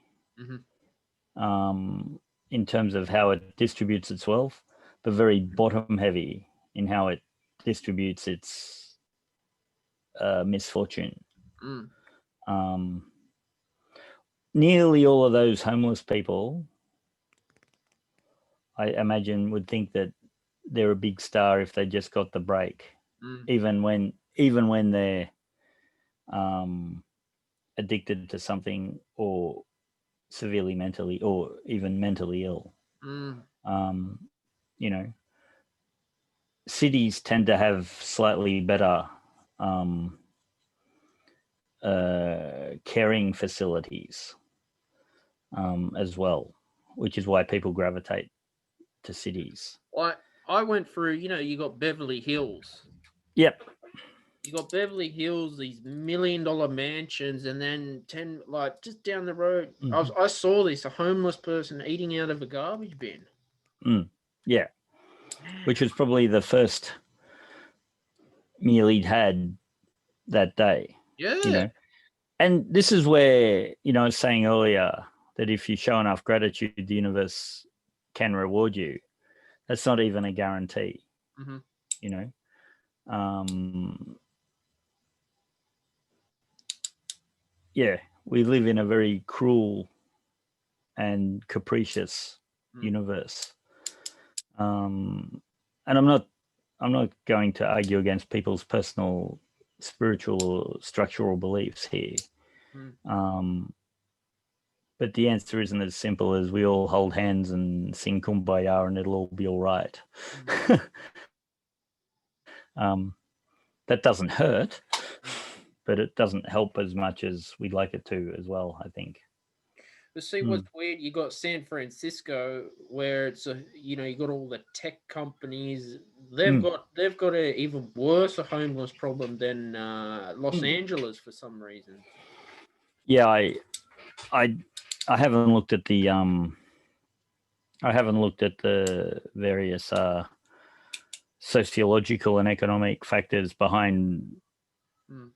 in terms of how it distributes its wealth, but very bottom heavy in how it distributes its misfortune. Nearly all of those homeless people, I imagine, would think that they're a big star if they just got the break, even when they're addicted to something or severely mentally or even mentally ill. Cities tend to have slightly better caring facilities as well, which is why people gravitate to cities. I went through, you got Beverly Hills. Yep. You got Beverly Hills, these $1 million mansions, and then just down the road, I saw this, a homeless person eating out of a garbage bin. Yeah, which was probably the first meal he'd had that day. Yeah. You know, and this is where, you know, I was saying earlier that if you show enough gratitude, the universe can reward you. That's not even a guarantee. Mm-hmm. You know, yeah, we live in a very cruel and capricious universe. And I'm not going to argue against people's personal spiritual or structural beliefs here. But the answer isn't as simple as we all hold hands and sing Kumbaya and it'll all be all right. That doesn't hurt, but it doesn't help as much as we'd like it to as well, I think. But see, what's weird, you got San Francisco where it's you got all the tech companies. They've got an even worse homeless problem than Los Angeles for some reason. Yeah, I haven't looked at the various sociological and economic factors behind,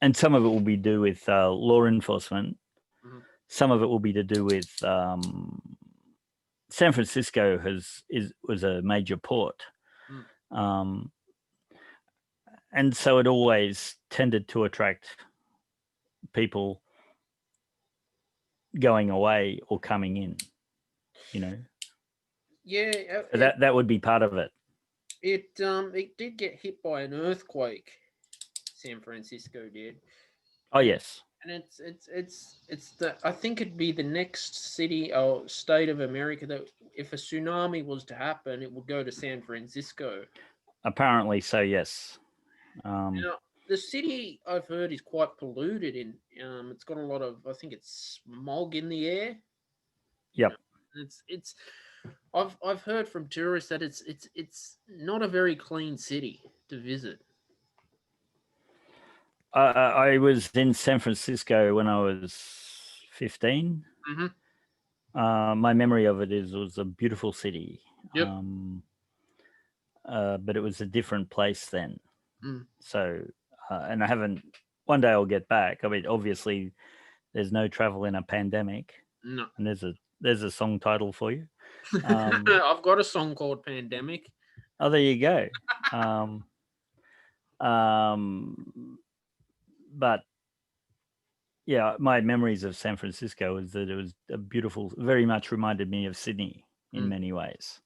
and some of it will be to do with law enforcement. Some of it will be to do with San Francisco was a major port, and so it always tended to attract people going away or coming in. Yeah, that would be part of it. It did get hit by an earthquake. San Francisco did. Oh yes. And it's I think it'd be the next city or state of America that if a tsunami was to happen, it would go to San Francisco. Apparently so, yes. Now, the city I've heard is quite polluted. It's got a lot of, I think it's smog in the air. Yep. It's I've heard from tourists that it's not a very clean city to visit. I was in San Francisco when I was 15. My memory of it was a beautiful city. Yep. But it was a different place then. So, and I haven't. One day I'll get back. I mean, obviously, there's no travel in a pandemic. No. And there's a song title for you. I've got a song called Pandemic. Oh, there you go. But yeah, my memories of San Francisco is that it was a beautiful, very much reminded me of Sydney in many ways.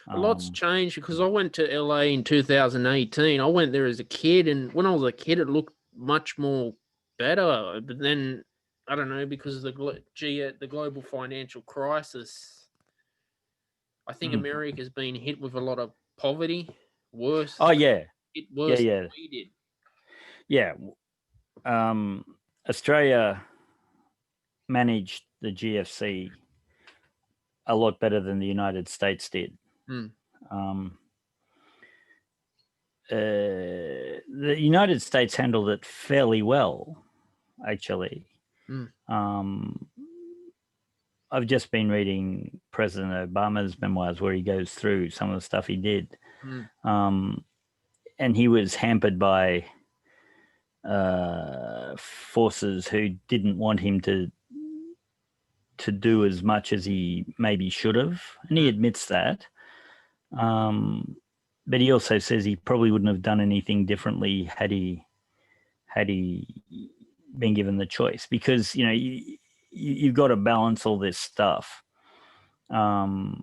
A lot's changed because I went to LA in 2018. I went there as a kid, and when I was a kid, it looked much more better. But then, I don't know, because of the global financial crisis, I think America's been hit with a lot of poverty. Worse. Oh yeah. Worse than we did. Yeah. Australia managed the GFC a lot better than the United States did. The United States handled it fairly well, actually. I've just been reading President Obama's memoirs where he goes through some of the stuff he did. And he was hampered by forces who didn't want him to do as much as he maybe should have, and he admits that. But he also says he probably wouldn't have done anything differently had he been given the choice, because you've got to balance all this stuff. Whereas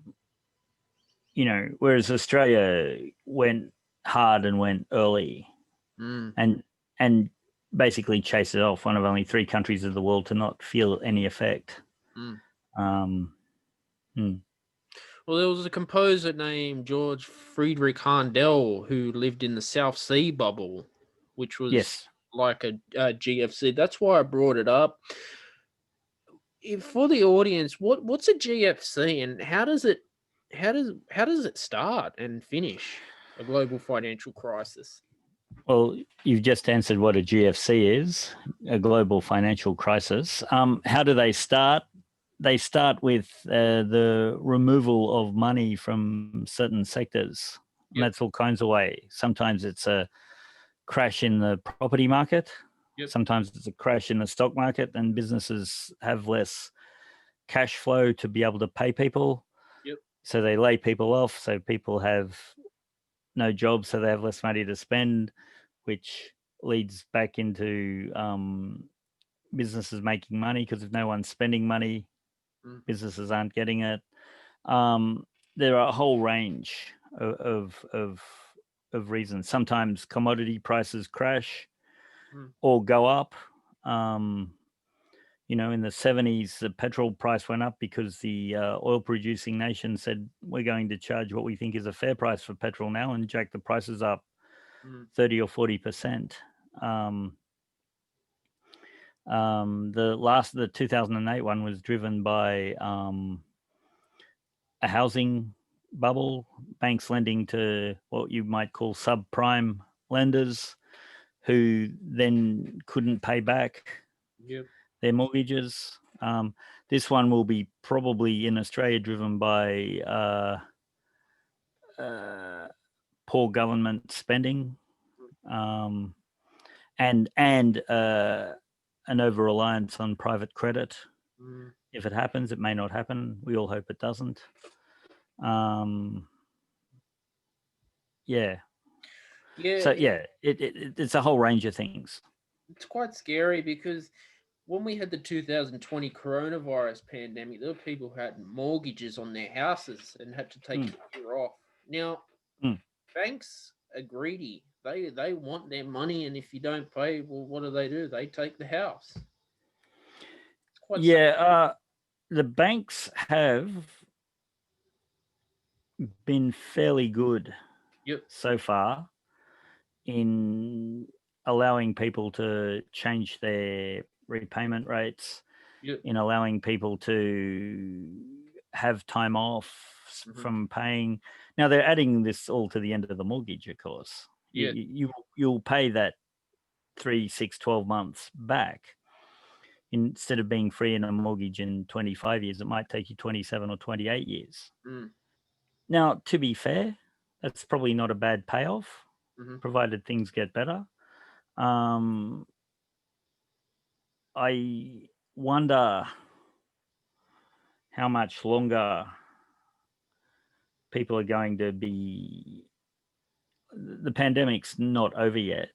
Australia went hard and went early, and basically chased it off, one of only 3 countries of the world to not feel any effect. Well, there was a composer named George Friedrich Handel who lived in the South Sea bubble, which was like a GFC. That's why I brought it up. For the audience, what's a GFC, and how does it start and finish a global financial crisis? Well, you've just answered what a GFC is, a global financial crisis. How do they start? they start with the removal of money from certain sectors. Yep. And that's all kinds of way. Sometimes it's a crash in the property market. Yep. Sometimes it's a crash in the stock market, and businesses have less cash flow to be able to pay people. Yep. So they lay people off. So people have no jobs, so they have less money to spend, which leads back into businesses making money, because if no one's spending money, businesses aren't getting it. There are a whole range of reasons. Sometimes commodity prices crash or go up. You know, in the 70s, the petrol price went up because the oil producing nation said, we're going to charge what we think is a fair price for petrol now, and jack the prices up 30 or 40%. The 2008 one was driven by a housing bubble, banks lending to what you might call subprime lenders, who then couldn't pay back their mortgages. This one will be probably in Australia driven by poor government spending, and an over-reliance on private credit. If it happens, it may not happen. We all hope it doesn't. Yeah. So yeah, it's a whole range of things. It's quite scary because when we had the 2020 coronavirus pandemic, there were people who had mortgages on their houses and had to take a year off. Now, banks are greedy. They want their money, and if you don't pay, well, what do? They take the house. The banks have been fairly good so far in allowing people to change their repayment rates, in allowing people to have time off from paying. Now they're adding this all to the end of the mortgage, of course. You'll pay that 3, 6, 12 months back. Instead of being free in a mortgage in 25 years, it might take you 27 or 28 years. Now, to be fair, that's probably not a bad payoff, provided things get better. I wonder how much longer people are going to be. The pandemic's not over yet.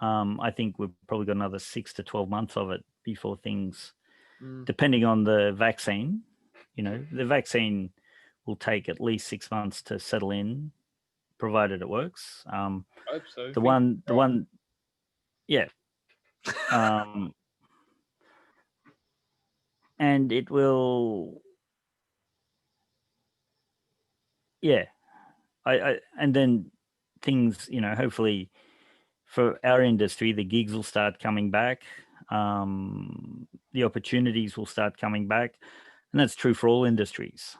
I think we've probably got another 6 to 12 months of it before things, depending on the vaccine, the vaccine will take at least 6 months to settle in, provided it works. I hope so. The one, yeah. And it will, yeah. And then things, hopefully for our industry, the gigs will start coming back. The opportunities will start coming back. And that's true for all industries,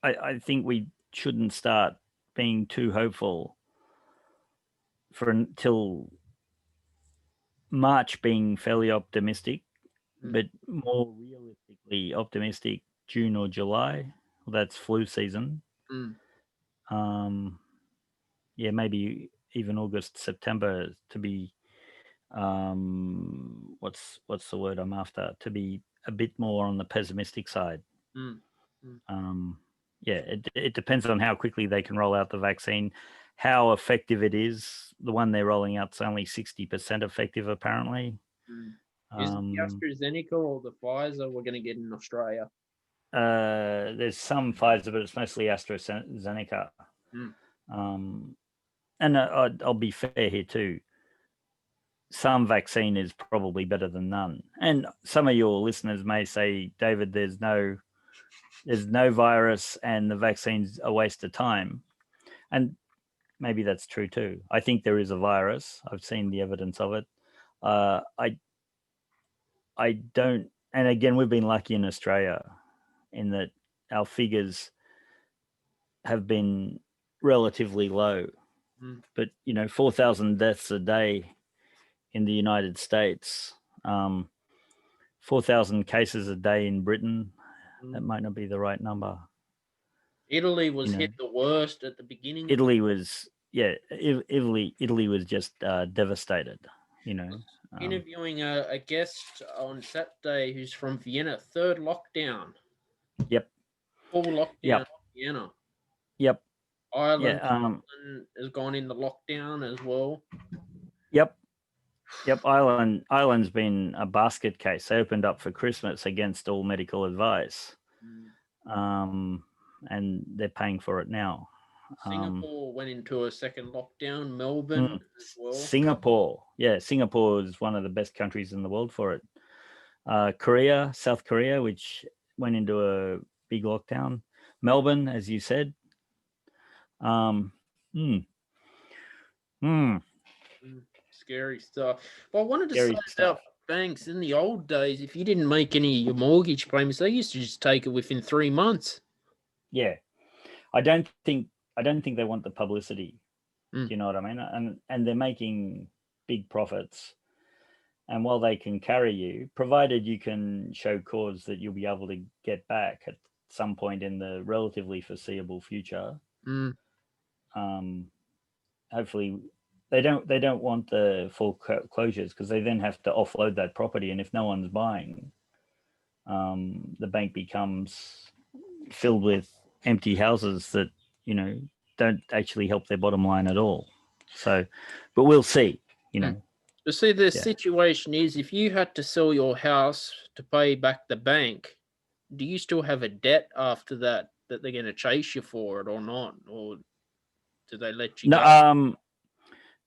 I think we shouldn't start being too hopeful until March being fairly optimistic, but more realistically optimistic June or July. Well, that's flu season. Maybe even August, September to be what's the word I'm after? To be a bit more on the pessimistic side. It depends on how quickly they can roll out the vaccine, how effective it is. The one they're rolling out is only 60% effective, apparently. Is it the AstraZeneca or the Pfizer we're going to get in Australia? There's some Pfizer, but it's mostly AstraZeneca. And I'll be fair here too. Some vaccine is probably better than none. And some of your listeners may say, David, there's no virus and the vaccine's a waste of time. And maybe that's true too. I think there is a virus. I've seen the evidence of it. I don't, and again, we've been lucky in Australia in that our figures have been relatively low. But 4,000 deaths a day in the United States, 4,000 cases a day in Britain. That might not be the right number. Italy was hit the worst at the beginning. Italy was just devastated. Interviewing a guest on Saturday who's from Vienna. Third lockdown. Yep. Full lockdown in Vienna. Yep. Ireland has gone into lockdown as well. Yep. Ireland's been a basket case. They opened up for Christmas against all medical advice, and they're paying for it now. Singapore went into a second lockdown. Melbourne as well. Singapore is one of the best countries in the world for it. South Korea, which went into a big lockdown. Melbourne, as you said. Scary stuff. But I wanted to say about banks in the old days, if you didn't make any of your mortgage payments, they used to just take it within 3 months. Yeah. I don't think they want the publicity. Do you know what I mean? And they're making big profits. And while they can carry you, provided you can show cause that you'll be able to get back at some point in the relatively foreseeable future, hopefully they don't want the full closures, because they then have to offload that property, and if no one's buying, the bank becomes filled with empty houses that don't actually help their bottom line at all. So, but we'll see. You see, the situation is, if you had to sell your house to pay back the bank, do you still have a debt after that they're going to chase you for it or not? Or do they let you go?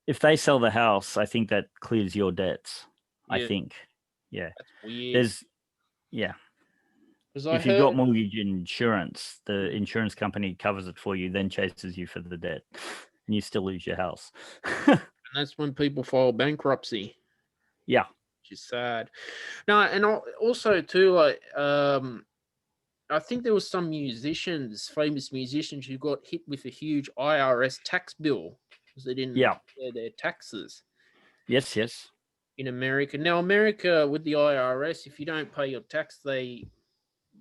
If they sell the house, I think that clears your debts. I think. Yeah. That's weird. If you've got mortgage insurance, the insurance company covers it for you, then chases you for the debt, and you still lose your house. And that's when people file bankruptcy. Yeah. Which is sad. No, and also too, like, I think there was some famous musicians who got hit with a huge IRS tax bill because they didn't pay their taxes. Yes. In America. Now, America, with the IRS, if you don't pay your tax, they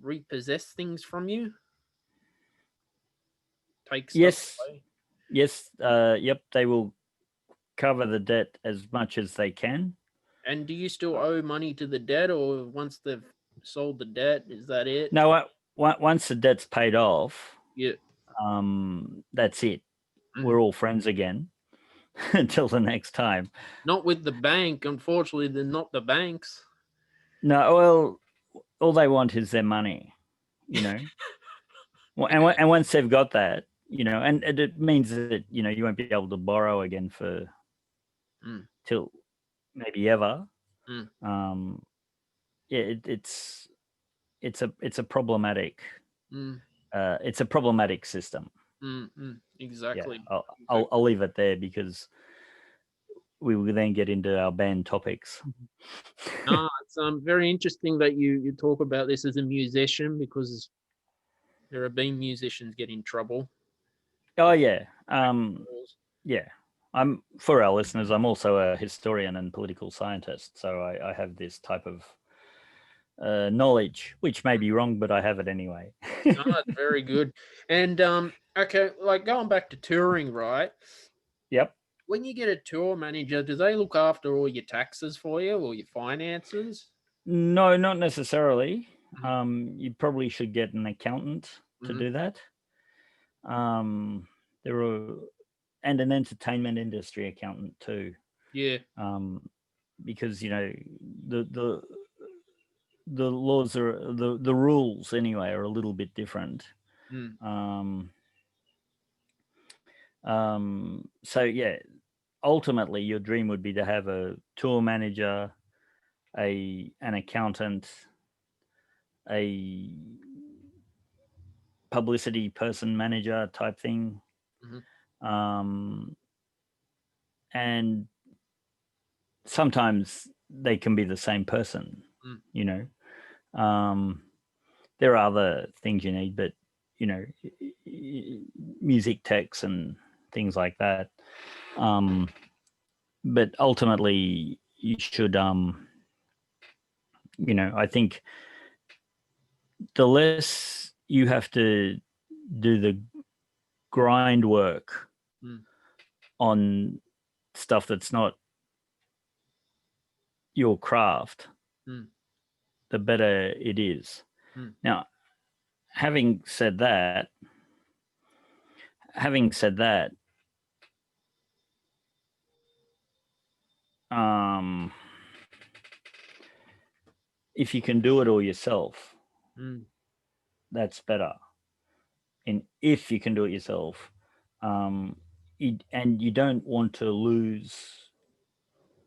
repossess things from you. Take stuff away. Yes. Yep. They will cover the debt as much as they can. And do you still owe money to the debt, or once they've sold the debt, is that it? No, once the debt's paid off, that's it. We're all friends again until the next time. Not with the bank, unfortunately. They're not the banks. No, well, all they want is their money, and once they've got that, and it means that you won't be able to borrow again for till maybe ever. It's a problematic it's a problematic system. Exactly. I'll leave it there, because we will then get into our banned topics. It's very interesting that you talk about this as a musician, because there have been musicians get in trouble. Oh yeah. I'm, for our listeners, I'm also a historian and political scientist, so I have this type of knowledge, which may be wrong, but I have it anyway. That's very good. And okay, like going back to touring, right? Yep. When you get a tour manager, do they look after all your taxes for you, or your finances? No, not necessarily. You probably should get an accountant to do that. There are, and an entertainment industry accountant too. Yeah. Because the laws are the rules anyway are a little bit different. So yeah, ultimately your dream would be to have a tour manager, an accountant, a publicity person manager type thing. And sometimes they can be the same person. There are other things you need, but music techs and things like that. But ultimately, you should, I think the less you have to do the grind work on stuff that's not your craft, the better it is. Now, having said that, if you can do it all yourself, that's better. And if you can do it yourself, and you don't want to lose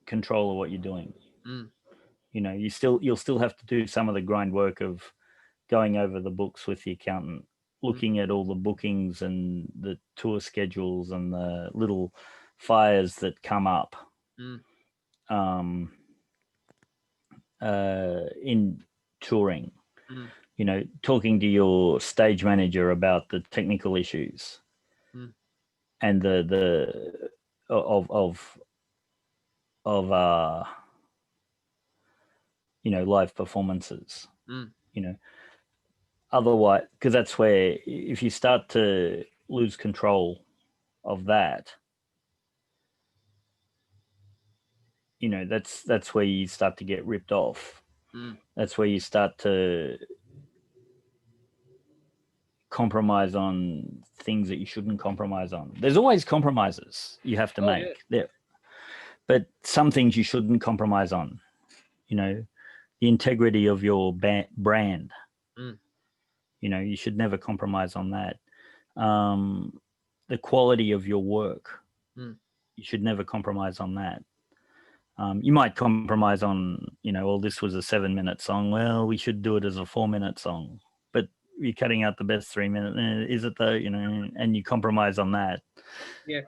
control of what you're doing, you'll still have to do some of the grind work of going over the books with the accountant, looking at all the bookings and the tour schedules and the little fires that come up in touring. Talking to your stage manager about the technical issues and the live performances. Otherwise, because that's where, if you start to lose control of that, that's where you start to get ripped off. That's where you start to compromise on things that you shouldn't compromise on. There's always compromises you have to make there, but some things you shouldn't compromise on. The integrity of your brand. You should never compromise on that. The quality of your work, you should never compromise on that. You might compromise on, well, this was a 7-minute song. Well, we should do it as a 4-minute song. But you're cutting out the best 3 minutes. Is it though? And you compromise on that. Yeah.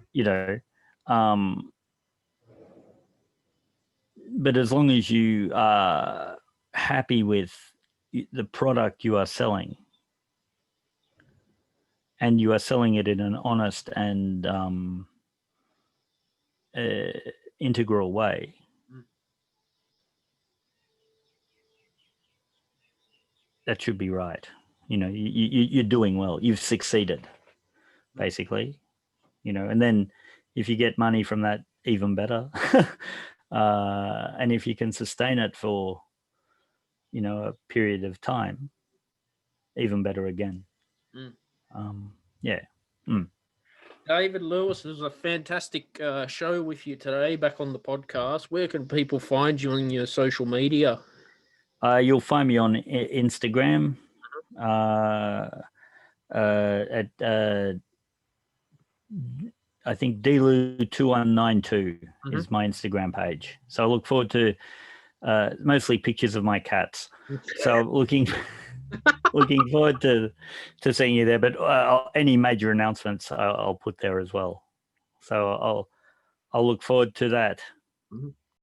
But as long as you are happy with the product you are selling, and you are selling it in an honest and integral way, that should be right. You're doing well. You've succeeded, basically. And then if you get money from that, even better. And if you can sustain it for, a period of time, even better again. David Lewis, it was a fantastic show with you today, back on the podcast. Where can people find you on your social media? You'll find me on Instagram at I think Delu2192 is my Instagram page. So I look forward to mostly pictures of my cats. So looking forward to seeing you there. But any major announcements I'll put there as well. So I'll look forward to that.